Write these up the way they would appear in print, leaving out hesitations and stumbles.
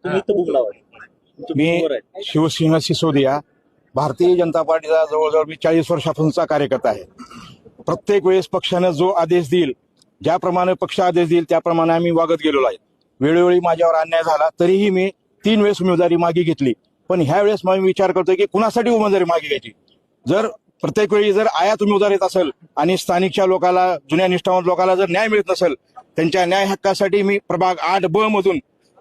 तुम्ही इथं बुक लावा. तुमचं मी बरोबर आहे. शिवसेना सिसोदिया भारतीय जनता पार्टीचा जवळजवळ मी 40 वर्षापासूनचा कार्यकर्ता आहे. प्रत्येक वेळेस पक्षानं जो आदेश देईल, ज्याप्रमाणे पक्ष आदेश देईल त्याप्रमाणे आम्ही वागत गेलेलो आहे. वेळोवेळी माझ्यावर अन्याय झाला तरीही मी 3 वेळेस उमेदवारी मागे घेतली. पण ह्या वेळेस मी विचार करतोय की कुणासाठी उमेदवारी मागे घ्यायची. जर प्रत्येक वेळी जर आयात उमेदवार येत असेल आणि स्थानिकच्या लोकांना, जुन्या निष्ठावंत लोकांना जर न्याय मिळत नसेल, त्यांच्या न्याय हक्कासाठी मी प्रभाग 8ब मधून,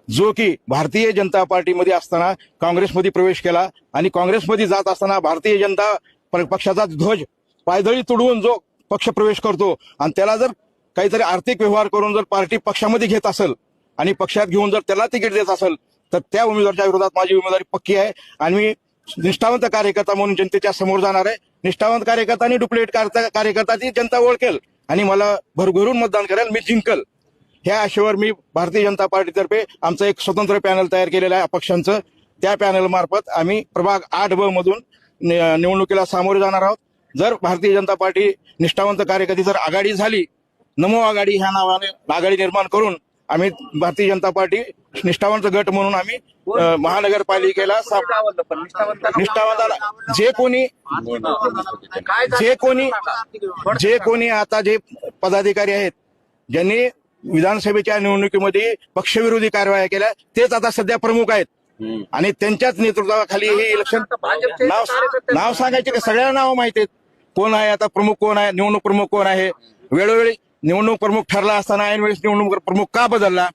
जो की भारतीय जनता पार्टीमध्ये असताना काँग्रेसमध्ये प्रवेश केला आणि काँग्रेसमध्ये जात असताना भारतीय जनता पक्षाचा ध्वज पायदळी तुडवून जो पक्ष प्रवेश करतो आणि त्याला जर काहीतरी आर्थिक व्यवहार करून जर पार्टी पक्षामध्ये घेत असेल आणि पक्षात घेऊन जर त्याला तिकीट देत असेल तर त्या उमेदवाराच्या विरोधात माझी उमेदवारी पक्की आहे. आणि मी निष्ठावंत कार्यकर्ता म्हणून जनतेच्या समोर जाणार आहे. निष्ठावंत कार्यकर्ता आणि डुप्लिकेट कार्यकर्ता ती जनता ओळखेल आणि मला भरभरून मतदान करेल. मी जिंकल ह्या आशेवर मी भारतीय जनता पार्टीतर्फे आमचं एक स्वतंत्र पॅनल तयार केलेलं आहे अपक्षांचं. त्या पॅनल मार्फत आम्ही प्रभाग 8ब मधून निवडणुकीला सामोरे जाणार आहोत. जर भारतीय जनता पार्टी निष्ठावंत कार्यकर्ती जर आघाडी झाली, नमो आघाडी ह्या नावाने आघाडी निर्माण करून आम्ही भारतीय जनता पार्टी निष्ठावंत गट म्हणून आम्ही महानगरपालिकेला निष्ठावंताला जे कोणी आता जे पदाधिकारी आहेत ज्यांनी विधानसभेच्या निवडणुकीमध्ये पक्षविरोधी कारवाया केल्या तेच आता सध्या प्रमुख आहेत आणि त्यांच्याच नेतृत्वाखाली हे इलेक्शन. नाव सांगायचे का? सगळ्यांना नाव माहिती आहेत. कोण आहे आता प्रमुख, कोण आहे निवडणूक प्रमुख, कोण आहे. वेळोवेळी निवडणूक प्रमुख ठरला असताना ऐन वेळेस निवडणूक प्रमुख का बदलला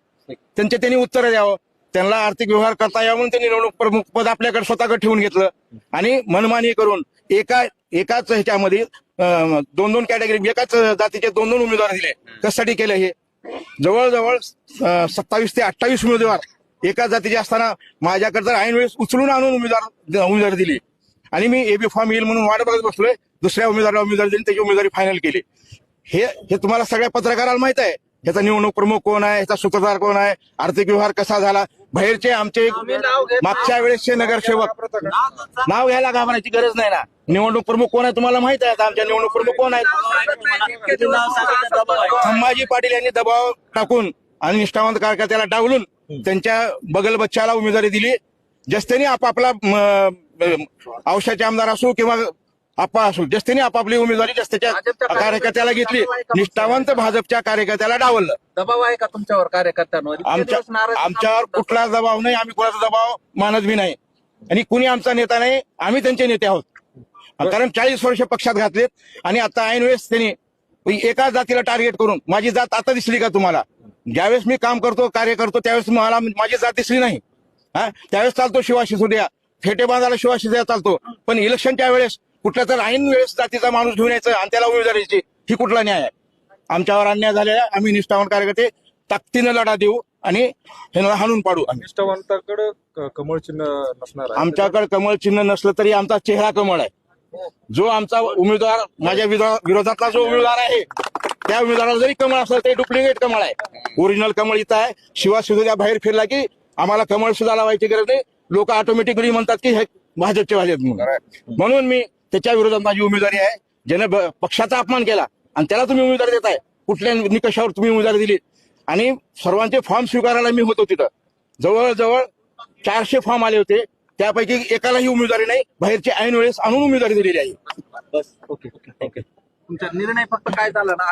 त्यांनी उत्तर द्यावं. त्यांना आर्थिक व्यवहार करता यावं म्हणून त्यांनी निवडणूक प्रमुख पद आपल्याकडे स्वतःकडे ठेवून घेतलं आणि मनमानी करून एकाच ह्याच्यामध्ये 2-2 कॅटेगरी, एकाच जातीचे 2-2 उमेदवार दिले. कशासाठी केलं हे? जवळजवळ 27 ते 28 उमेदवार एकाच जातीचे असताना माझ्याकडे जर ऐन वेळेस उचलून आणून उमेदवार दिली आणि मी एबी फॉर्म येईल म्हणून वाट बघत बसलोय. दुसऱ्या उमेदवाराला उमेदवारी दिली, त्याची उमेदवारी फायनल केली. हे तुम्हाला सगळ्या पत्रकाराला माहित आहे. ह्याचा निवडणूक प्रमुख कोण आहे, ह्याचा सूत्रधार कोण आहे, आर्थिक व्यवहार कसा झाला. बाहेरचे आमचे मागच्या वेळेसचे नगरसेवक, नाव घ्यायला घाबरायची गरज नाही ना. निवडणूक प्रमुख कोण आहे तुम्हाला माहित आहे. आमच्या निवडणूक प्रमुख कोण आहेत? संभाजी पाटील यांनी दबाव टाकून आणि निष्ठावंत कार्यकर्त्याला डावलून त्यांच्या बगल बच्चाला उमेदवारी दिली. जस्तेने आपापला औषधाचे आमदार असो किंवा आपा असो, जस्तेने आपापली उमेदवारी जस्तेच्या कार्यकर्त्याला घेतली. निष्ठावंत भाजपच्या कार्यकर्त्याला डावललं. दबाव आहे का तुमच्यावर कार्यकर्त्यांवर? आमच्यावर कुठला दबाव नाही. आम्ही कोणाचा दबाव मानत बी नाही आणि कुणी आमचा नेता नाही. आम्ही त्यांचे नेते आहोत. कारण 40 वर्ष पक्षात घातलेत आणि आता ऐन वेळेस त्यांनी एकाच जातीला टार्गेट करून, माझी जात आता दिसली का तुम्हाला? ज्यावेळेस मी काम करतो, कार्य करतो त्यावेळेस मला माझी जात दिसली नाही. त्यावेळेस चालतो शिवाशिसोदिया, फेटे बांधायला शिवाशिसोदिया चालतो. पण इलेक्शनच्या वेळेस कुठल्या तर ऐन वेळेस जातीचा माणूस घेऊन यायचं आणि त्याला उमेदवारी द्यायची, ही कुठला न्याय आहे? आमच्यावर अन्याय झालेला. आम्ही निष्ठावंत कार्यकर्ते ताकदीनं लढा देऊ आणि ह्यांना हाणून पाडू. निष्ठावंताकडे कमळ चिन्ह नसणार आहे. आमच्याकडे कमळ चिन्ह नसलं तरी आमचा चेहरा कमळ आहे. जो आमचा उमेदवार, माझ्या विरोधातला जो उमेदवार आहे त्या उमेदवाराला जरी कमळ असलं तरी डुप्लिकेट कमळ आहे. ओरिजिनल कमळ इथं आहे. शिवाशिसोदिया बाहेर फिरला की आम्हाला कमळ सुद्धा लावायची गरज नाही. लोक ऑटोमॅटिकली म्हणतात की हे भाजपचे म्हणून मी त्याच्या विरोधात माझी उमेदवारी आहे. ज्याने पक्षाचा अपमान केला आणि त्याला तुम्ही उमेदवारी देताय, कुठल्या निकषावर तुम्ही उमेदवारी दिली? आणि सर्वांचे फॉर्म स्वीकारायला मी होतो तिथं. जवळजवळ 400 फॉर्म आले होते. त्यापैकी एकालाही उमेदवारी नाही. बाहेरचे ऐन वेळेस आणून उमेदवारी दिलेली आहे. बस, ओके. तुमचा निर्णय फक्त काय झाला ना,